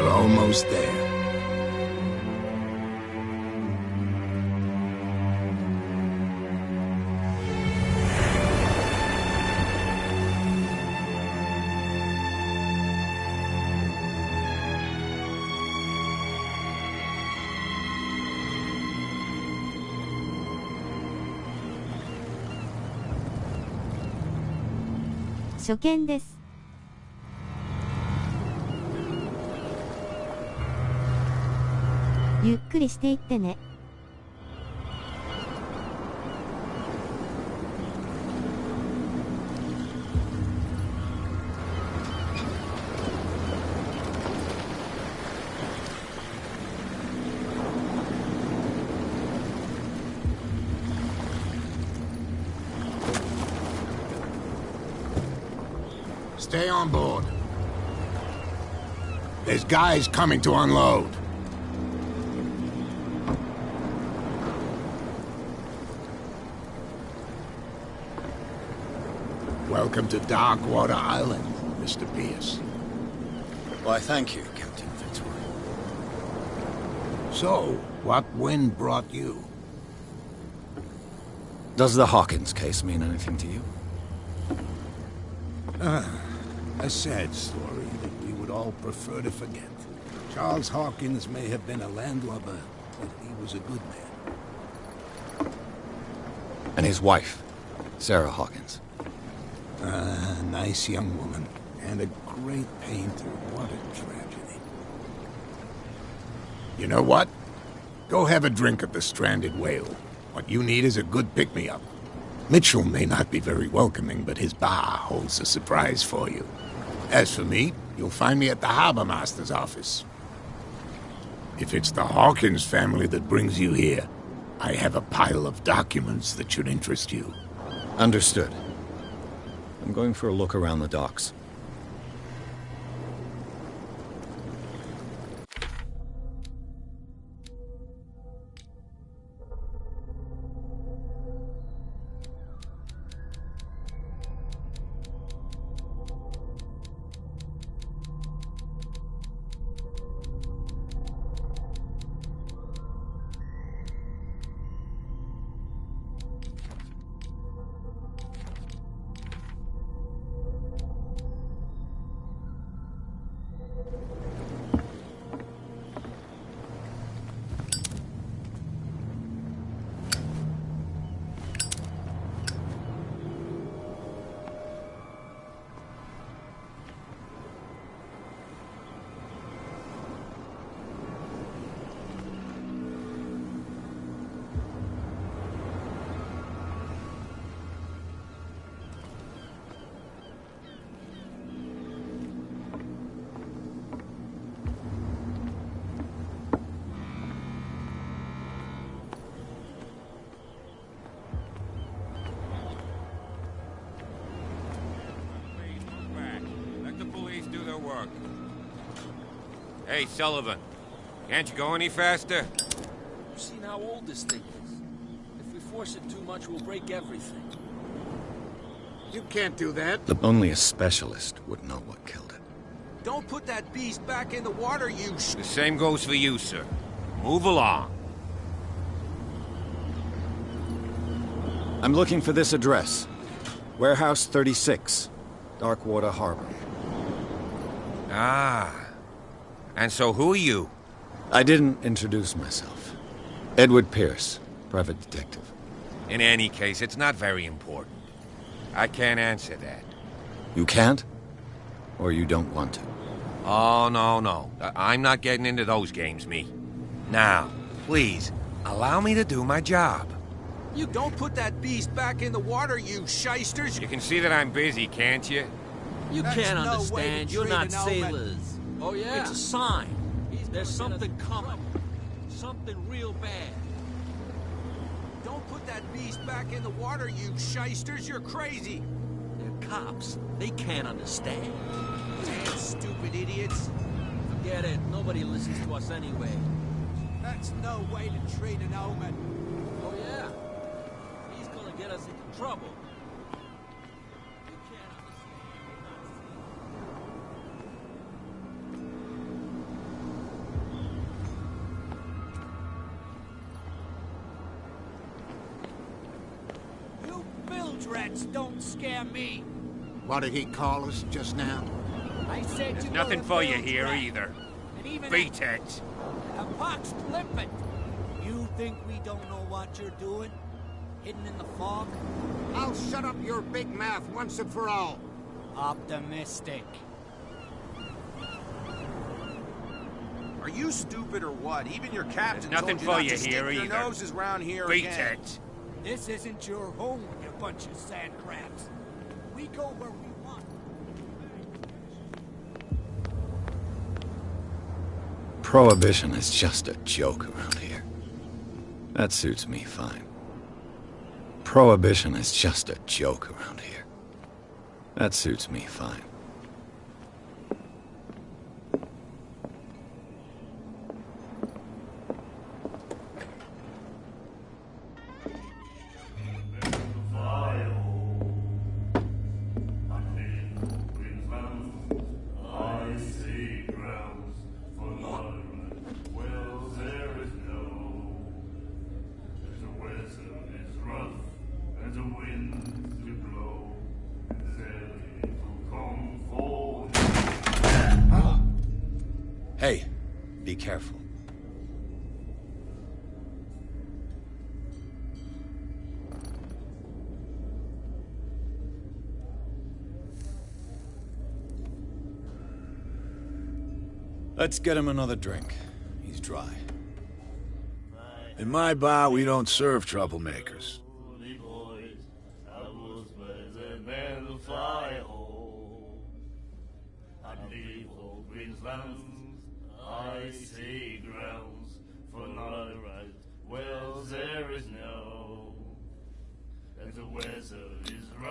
We're almost there.初見です。ゆっくりしていってね。Stay on board. There's guys coming to unload. Welcome to Darkwater Island, Mr. Pierce. Why, thank you, Captain Fitzroy. So, what wind brought you? Does the Hawkins case mean anything to you? A sad story that we would all prefer to forget. Charles Hawkins may have been a landlubber, but he was a good man. And his wife, Sarah Hawkins. Nice young woman. And a great painter. What a tragedy. You know what? Go have a drink at the Stranded Whale. What you need is a good pick-me-up. Mitchell may not be very welcoming, but his bar holds a surprise for you. As for me, you'll find me at the Harbor Master's office. If it's the Hawkins family that brings you here, I have a pile of documents that should interest you. Understood. I'm going for a look around the docks. Hey, Sullivan. Can't you go any faster? You've seen how old this thing is. If we force it too much, we'll break everything. You can't do that. Only a specialist would know what killed it. Don't put that beast back in the water, you The same goes for you, sir. Move along. I'm looking for this address. Warehouse 36, Darkwater Harbor. Ah. And so who are you? I didn't introduce myself. Edward Pierce, private detective. In any case, it's not very important. I can't answer that. You can't? Or you don't want to? Oh, no. I'm not getting into those games, me. Now, please, allow me to do my job. You don't put that beast back in the water, you shysters! You can see that I'm busy, can't you? You can't understand. You're not sailors. Oh, yeah? It's a sign. There's something coming. Something real bad. Don't put that beast back in the water, you shysters. You're crazy. They're cops. They can't understand. Damn stupid idiots. Forget it. Nobody listens to us anyway. That's no way to treat an omen. Oh, yeah? He's gonna get us into trouble. You can't understand. rats don't scare me. What did he call us just now? I said There's you nothing were a for you failed here rat. either. And even Beat it. a pox limpet. You think we don't know what you're doing? Hidden in the fog? I'll shut up your big mouth once and for all. Optimistic. Are you stupid or what? Even your captain There's nothing told for you you not to here stick your either. noses round here Beat again. it. This isn't your home, you bunch of sand crabs. We go where we want. Prohibition is just a joke around here. That suits me fine. Prohibition is just a joke around here. That suits me fine. Hey, be careful. Let's get him another drink. He's dry. In my bar, we don't serve troublemakers.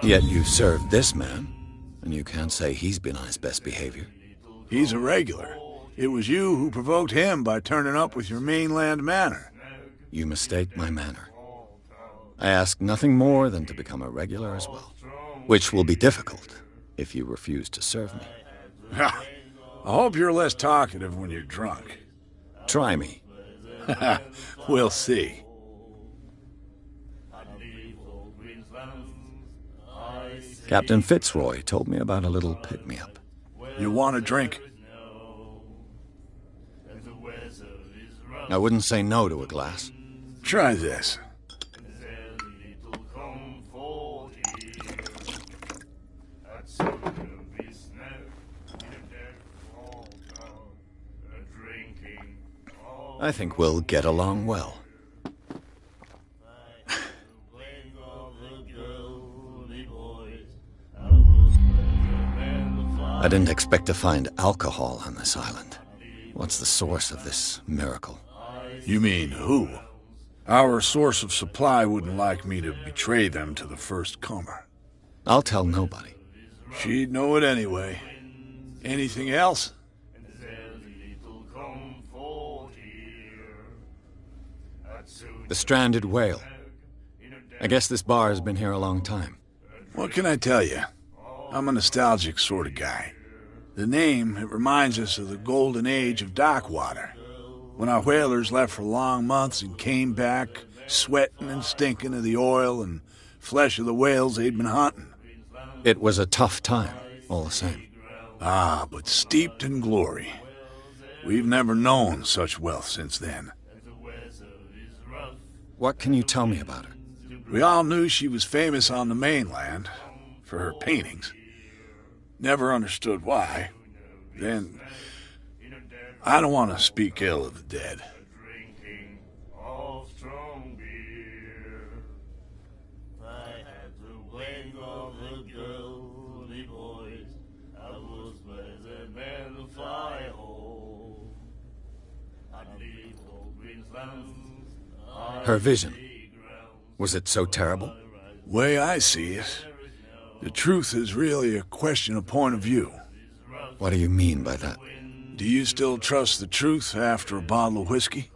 Yet you served this man, and you can't say he's been on his best behavior. He's a regular. It was you who provoked him by turning up with your mainland manner. You mistake my manner. I ask nothing more than to become a regular as well, which will be difficult if you refuse to serve me. I hope you're less talkative when you're drunk. Try me. We'll see. Captain Fitzroy told me about a little pick-me-up. You want a drink? I wouldn't say no to a glass. Try this. I think we'll get along well. I didn't expect to find alcohol on this island. What's the source of this miracle? You mean who? Our source of supply wouldn't like me to betray them to the first comer. I'll tell nobody. She'd know it anyway. Anything else? The stranded whale. I guess this bar has been here a long time. What can I tell you? I'm a nostalgic sort of guy. The name, it reminds us of the golden age of dockwater, when our whalers left for long months and came back sweating and stinking of the oil and flesh of the whales they'd been hunting. It was a tough time, all the same. Ah, but steeped in glory. We've never known such wealth since then. What can you tell me about her? We all knew she was famous on the mainland for her paintings. Never understood why. Then, I don't want to speak ill of the dead. Her vision. Was it so terrible? Way I see it, the truth is really a question of point of view. What do you mean by that? Do you still trust the truth after a bottle of whiskey?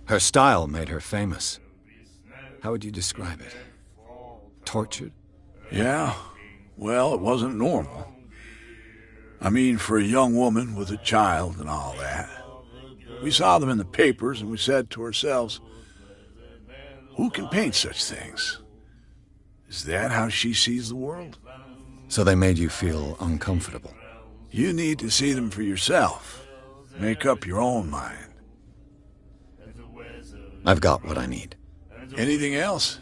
Her style made her famous. How would you describe it? Tortured? Yeah, well, it wasn't normal. I mean, for a young woman with a child and all that. We saw them in the papers and we said to ourselves, who can paint such things? Is that how she sees the world? So they made you feel uncomfortable. You need to see them for yourself. Make up your own mind. I've got what I need. Anything else?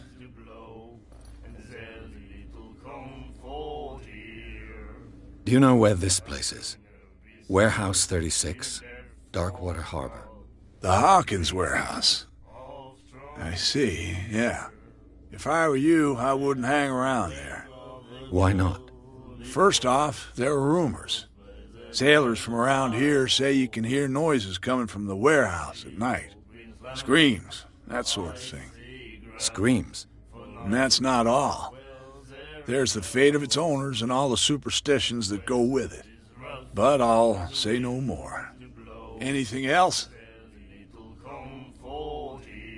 Do you know where this place is? Warehouse 36, Darkwater Harbor. The Hawkins warehouse. I see, yeah. If I were you, I wouldn't hang around there. Why not? First off, there are rumors. Sailors from around here say you can hear noises coming from the warehouse at night. Screams, that sort of thing. Screams? And that's not all. There's the fate of its owners and all the superstitions that go with it. But I'll say no more. Anything else?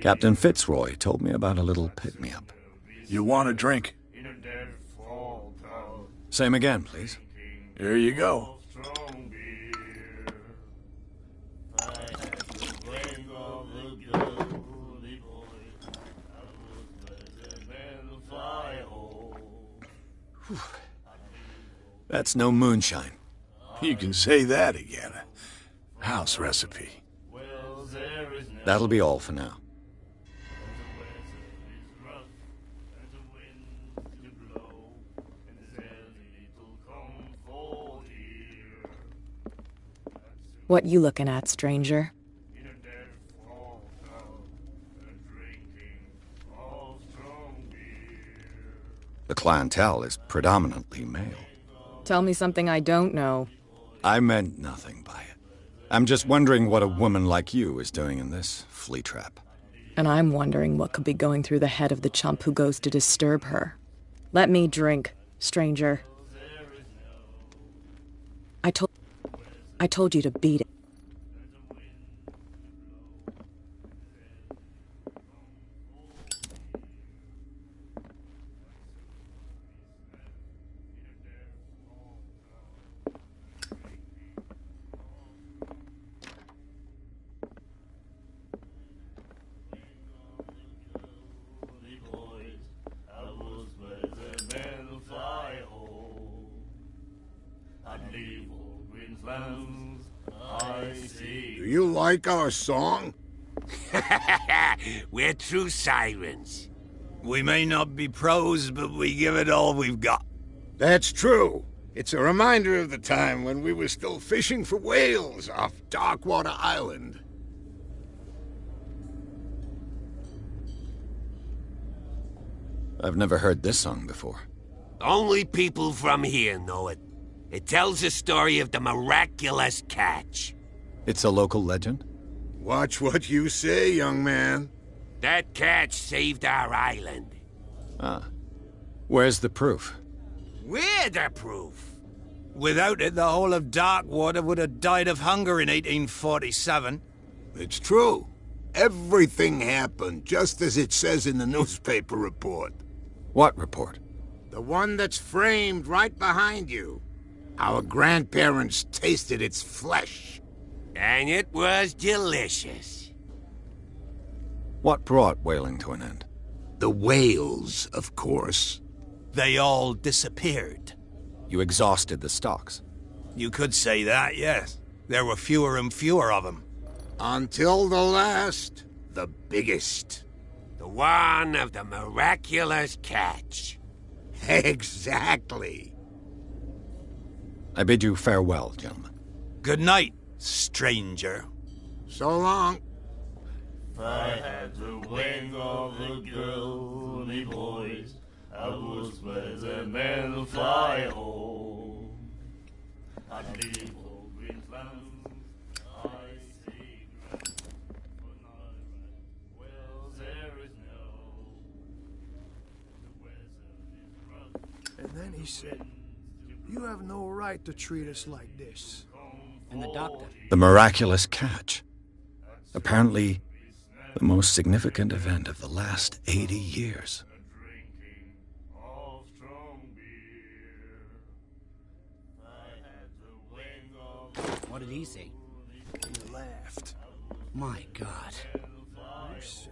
Captain Fitzroy told me about a little pick-me-up. You want a drink? Same again, please. Here you go. That's no moonshine. You can say that again. House recipe. That'll be all for now. What you looking at, stranger? The clientele is predominantly male. Tell me something I don't know. I meant nothing by it. I'm just wondering what a woman like you is doing in this flea trap. And I'm wondering what could be going through the head of the chump who goes to disturb her. Let me drink, stranger. I told you to beat it. Do you like our song? We're true sirens. We may not be pros, but we give it all we've got. That's true. It's a reminder of the time when we were still fishing for whales off Darkwater Island. I've never heard this song before. Only people from here know it. It tells the story of the miraculous catch. It's a local legend? Watch what you say, young man. That catch saved our island. Ah. Where's the proof? We're the proof. Without it, the whole of Darkwater would have died of hunger in 1847. It's true. Everything happened just as it says in the newspaper report. What report? The one that's framed right behind you. Our grandparents tasted its flesh. And it was delicious. What brought whaling to an end? The whales, of course. They all disappeared. You exhausted the stocks. You could say that, yes. There were fewer and fewer of them. Until the last, the biggest. The one of the miraculous catch. Exactly. I bid you farewell, gentlemen. Good night, stranger. So long. If I had the wing of the girly boys, I would spread them and fly home. I'd leave old green lands, I see grass, but not a well, there is no. The weather is rough. And then he said, "You have no right to treat us like this." And the doctor? The miraculous catch. Apparently, the most significant event of the last 80 years. What did he say? He laughed. My God. You said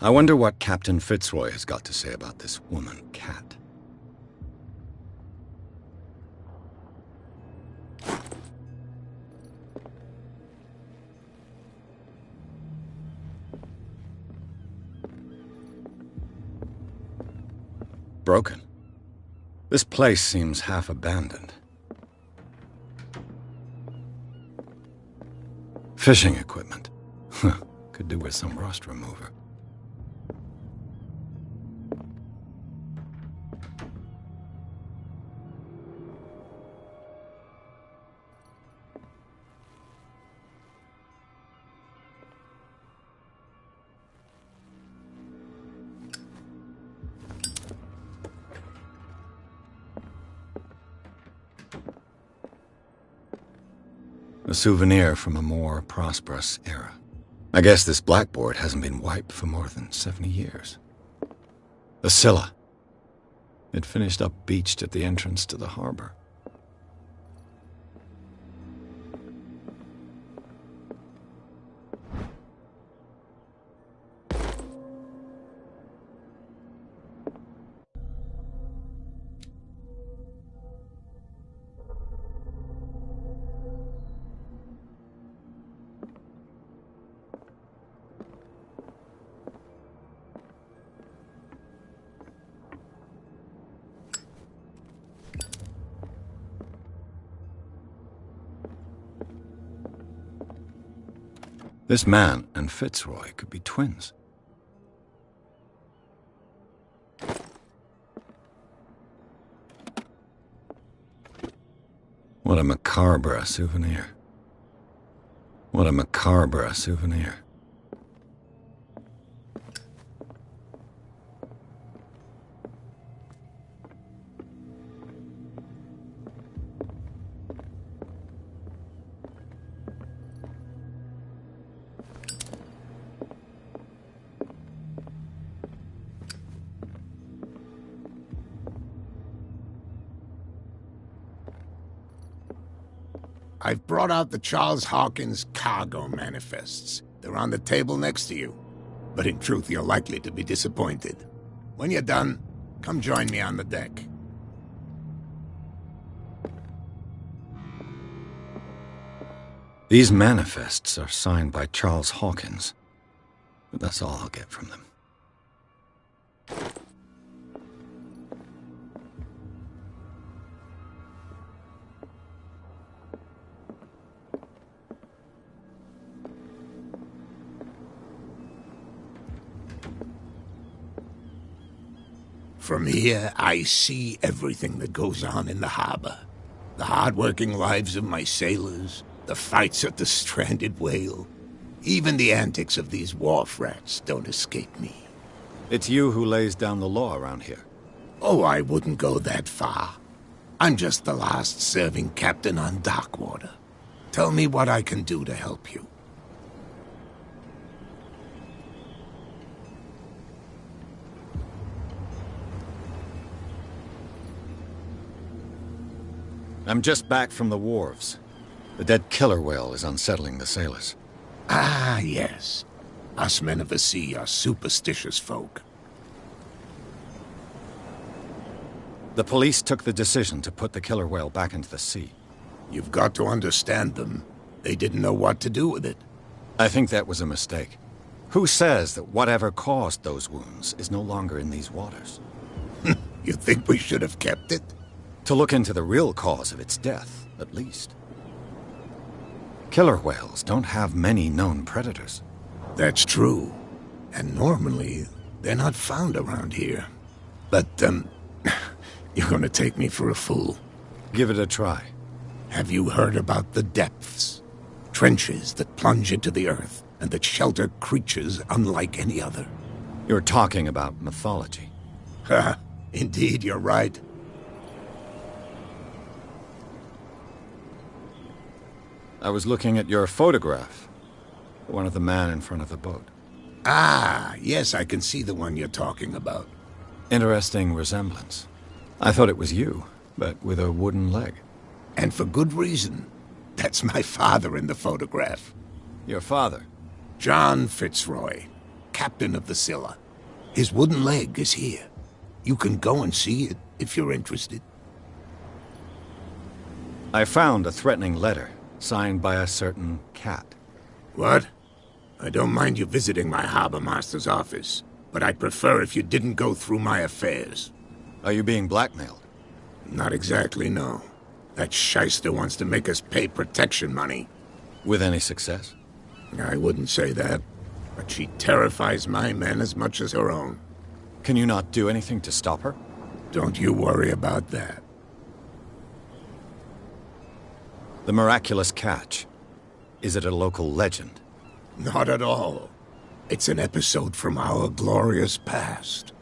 I wonder what Captain Fitzroy has got to say about this woman, Cat. Broken. This place seems half abandoned. Fishing equipment. Could do with some rust remover. A souvenir from a more prosperous era. I guess this blackboard hasn't been wiped for more than 70 years. The Scylla. It finished up beached at the entrance to the harbor. This man and Fitzroy could be twins. What a macabre souvenir. What a macabre souvenir. I've brought out the Charles Hawkins cargo manifests. They're on the table next to you. But in truth, you're likely to be disappointed. When you're done, come join me on the deck. These manifests are signed by Charles Hawkins, but that's all I'll get from them. From here, I see everything that goes on in the harbor. The hard-working lives of my sailors, the fights at the stranded whale. Even the antics of these wharf rats don't escape me. It's you who lays down the law around here. Oh, I wouldn't go that far. I'm just the last serving captain on Darkwater. Tell me what I can do to help you. I'm just back from the wharves. The dead killer whale is unsettling the sailors. Ah, yes. Us men of the sea are superstitious folk. The police took the decision to put the killer whale back into the sea. You've got to understand them. They didn't know what to do with it. I think that was a mistake. Who says that whatever caused those wounds is no longer in these waters? You think we should have kept it? To look into the real cause of its death, at least. Killer whales don't have many known predators. That's true. And normally, they're not found around here. But, you're gonna take me for a fool. Give it a try. Have you heard about the depths? Trenches that plunge into the earth and that shelter creatures unlike any other. You're talking about mythology. Ha! Indeed, you're right. I was looking at your photograph. One of the man in front of the boat. Ah, yes, I can see the one you're talking about. Interesting resemblance. I thought it was you, but with a wooden leg. And for good reason. That's my father in the photograph. Your father? John Fitzroy. captain of the Scylla. His wooden leg is here. You can go and see it if you're interested. I found a threatening letter, signed by a certain cat. What? I don't mind you visiting my harbor master's office, but I'd prefer if you didn't go through my affairs. Are you being blackmailed? Not exactly, no. That shyster wants to make us pay protection money. With any success? I wouldn't say that, but she terrifies my men as much as her own. Can you not do anything to stop her? Don't you worry about that. The miraculous catch. Is it a local legend? Not at all. It's an episode from our glorious past.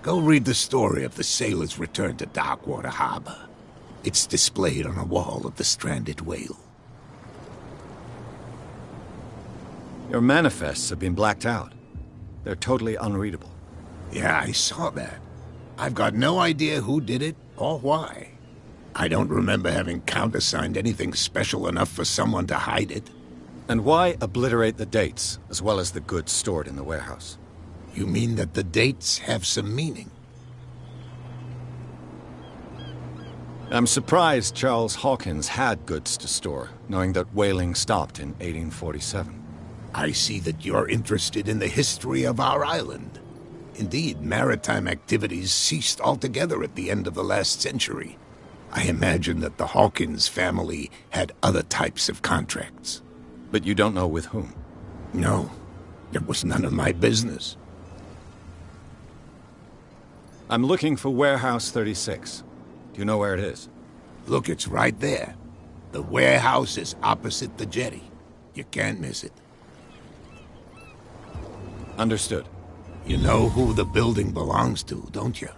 Go read the story of the sailor's return to Darkwater Harbor. It's displayed on a wall of the Stranded Whale. Your manifests have been blacked out. They're totally unreadable. Yeah, I saw that. I've got no idea who did it or why. I don't remember having countersigned anything special enough for someone to hide it. And why obliterate the dates, as well as the goods stored in the warehouse? You mean that the dates have some meaning? I'm surprised Charles Hawkins had goods to store, knowing that whaling stopped in 1847. I see that you're interested in the history of our island. Indeed, maritime activities ceased altogether at the end of the last century. I imagine that the Hawkins family had other types of contracts. But you don't know with whom? No, it was none of my business. I'm looking for Warehouse 36. Do you know where it is? Look, it's right there. The warehouse is opposite the jetty. You can't miss it. Understood. You know who the building belongs to, don't you?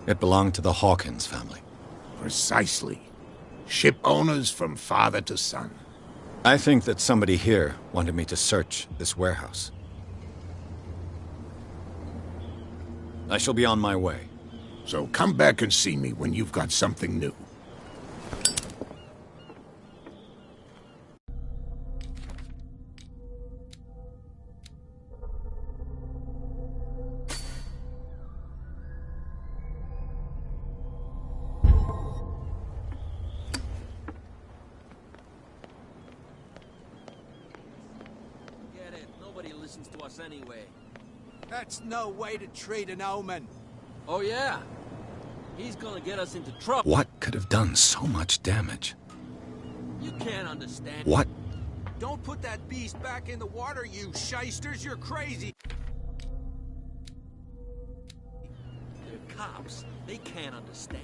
It belonged to the Hawkins family. Precisely. Ship owners from father to son. I think that somebody here wanted me to search this warehouse. I shall be on my way. So come back and see me when you've got something new. Get it. Nobody listens to us anyway. That's no way to treat an omen. Oh, yeah? He's gonna get us into trouble. What could have done so much damage? You can't understand. What? Don't put that beast back in the water, you shysters. You're crazy. They're cops. They can't understand.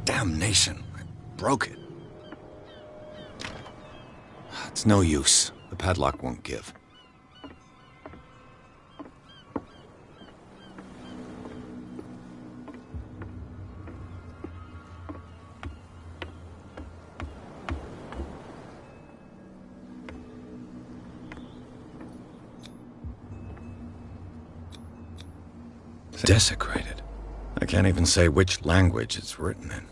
Damnation. I broke it. It's no use. The padlock won't give. Desecrated. I can't even say which language it's written in.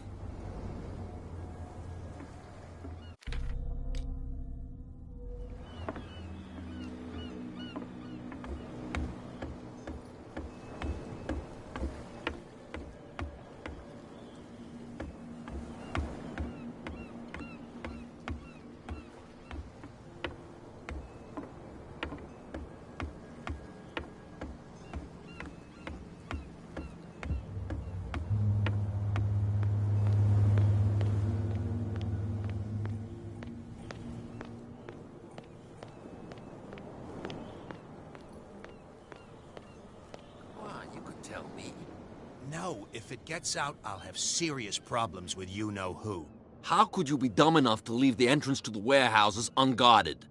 Tell me. No, if it gets out, I'll have serious problems with you-know-who. How could you be dumb enough to leave the entrance to the warehouses unguarded?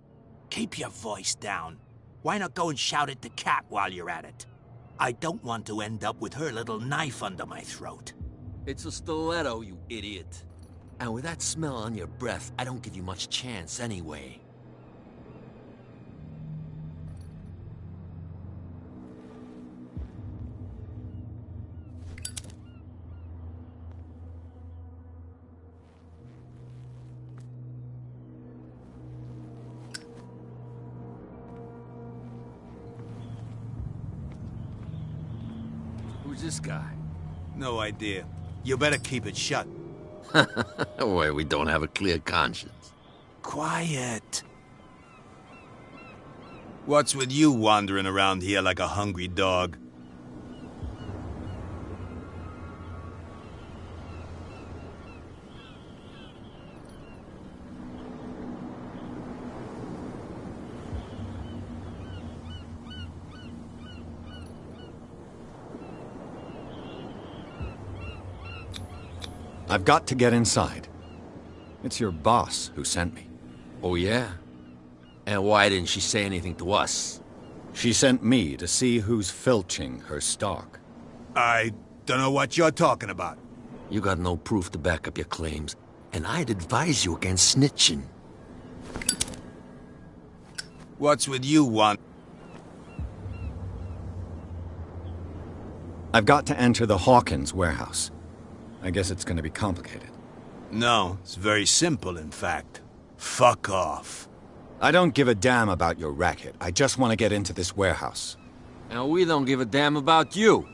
Keep your voice down. Why not go and shout at the cat while you're at it? I don't want to end up with her little knife under my throat. It's a stiletto, you idiot. And with that smell on your breath, I don't give you much chance anyway. Who's this guy? No idea. You better keep it shut. Why, we don't have a clear conscience. Quiet. What's with you wandering around here like a hungry dog? I've got to get inside. It's your boss who sent me. Oh, yeah? And why didn't she say anything to us? She sent me to see who's filching her stock. I don't know what you're talking about. You got no proof to back up your claims, and I'd advise you against snitching. What's with you, Juan? I've got to enter the Hawkins warehouse. I guess it's gonna be complicated. No, it's very simple, in fact. Fuck off. I don't give a damn about your racket. I just want to get into this warehouse. And we don't give a damn about you.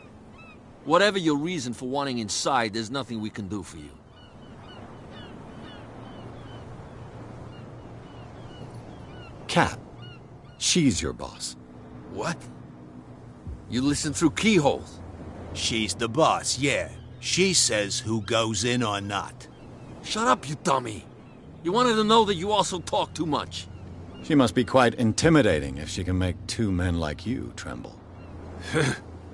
Whatever your reason for wanting inside, there's nothing we can do for you. Cap. She's your boss. What? You listen through keyholes? She's the boss, yeah. She says who goes in or not. Shut up, you dummy. You wanted to know that you also talk too much. She must be quite intimidating if she can make two men like you tremble.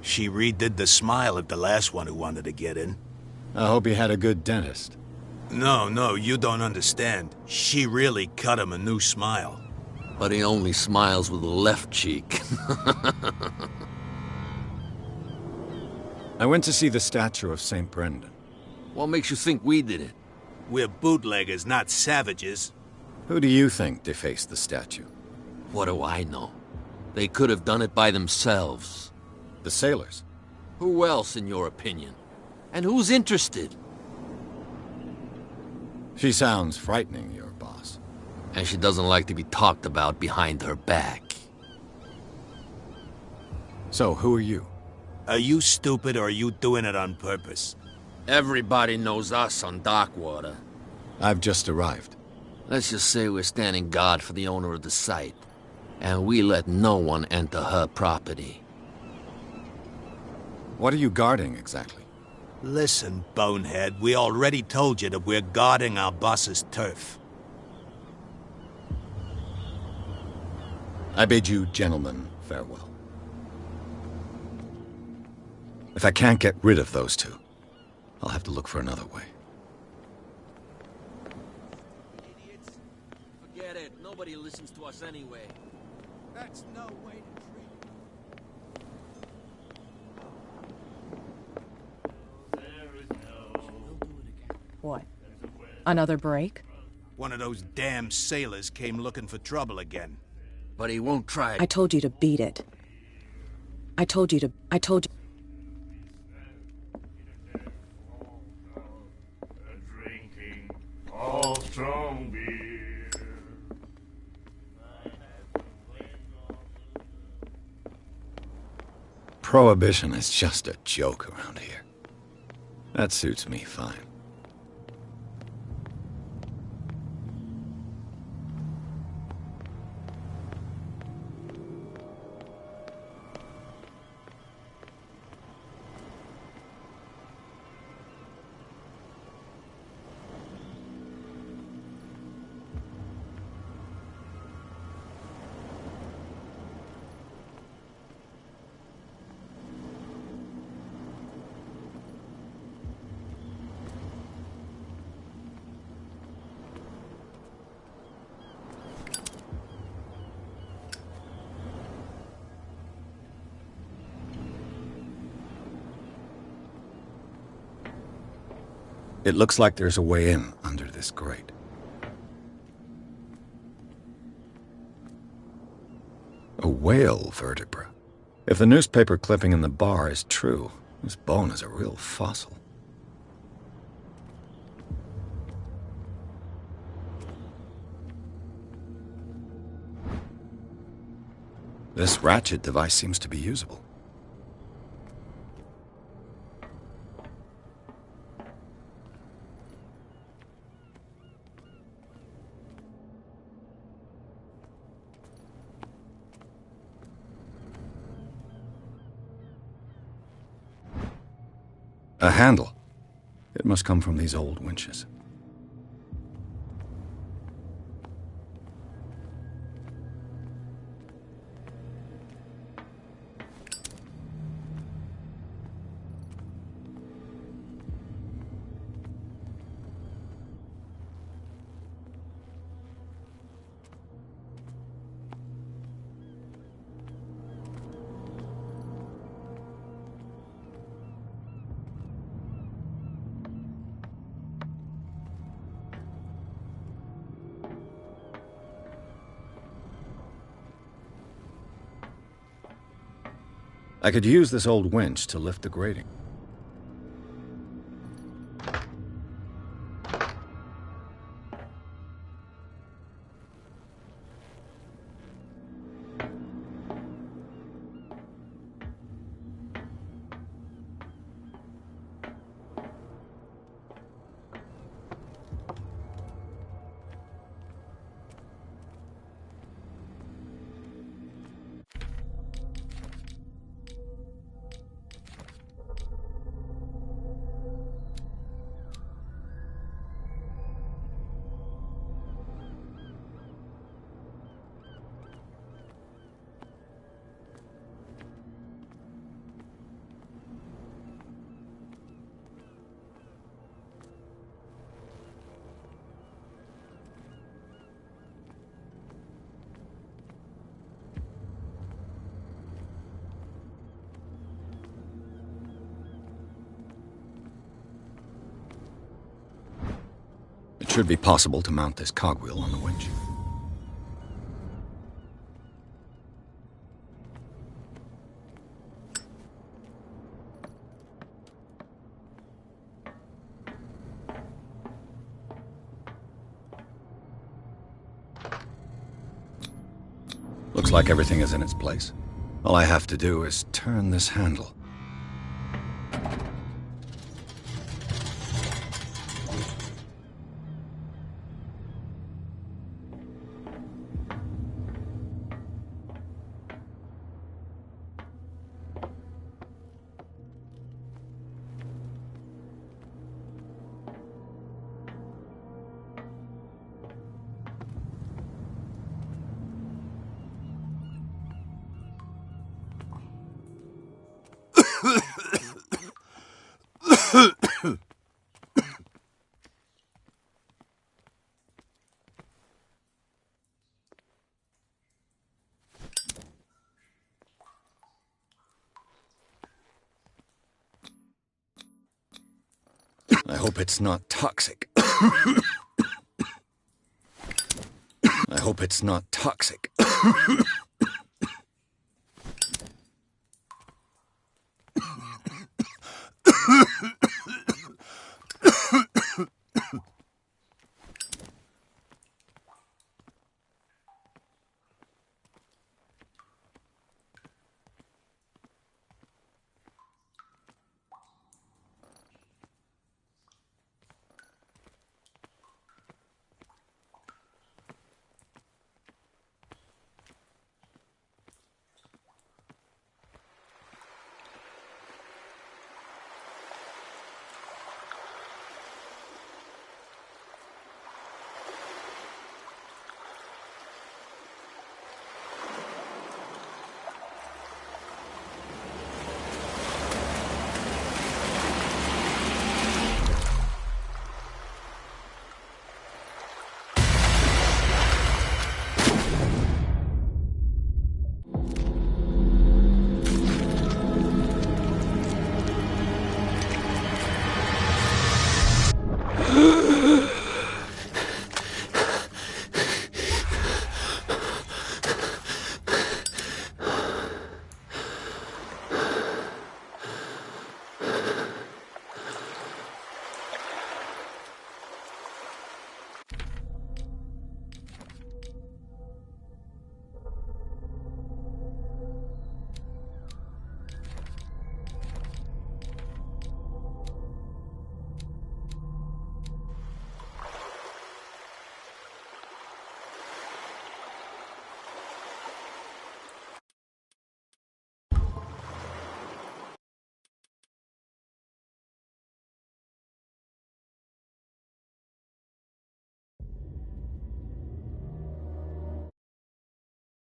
She redid the smile of the last one who wanted to get in. I hope he had a good dentist. No, you don't understand. She really cut him a new smile. But he only smiles with the left cheek. I went to see the statue of St. Brendan. What makes you think we did it? We're bootleggers, not savages. Who do you think defaced the statue? What do I know? They could have done it by themselves. The sailors? Who else, in your opinion? And who's interested? She sounds frightening, your boss. And she doesn't like to be talked about behind her back. So, who are you? Are you stupid or are you doing it on purpose? Everybody knows us on Darkwater. I've just arrived. Let's just say we're standing guard for the owner of the site. And we let no one enter her property. What are you guarding, exactly? Listen, bonehead, we already told you that we're guarding our boss's turf. I bid you gentlemen farewell. If I can't get rid of those two, I'll have to look for another way. Idiots. Forget it. Nobody listens to us anyway. That's no way to treat What? Another break? One of those damn sailors came looking for trouble again. But he won't try. I told you to beat it. I told you. Drinking all strong beer. Prohibition is just a joke around here. That suits me fine. It looks like there's a way in under this grate. A whale vertebra. If the newspaper clipping in the bar is true, this bone is a real fossil. This ratchet device seems to be usable. A handle. It must come from these old winches. I could use this old winch to lift the grating. It should be possible to mount this cogwheel on the winch. Looks like everything is in its place. All I have to do is turn this handle. I hope it's not toxic. I hope it's not toxic.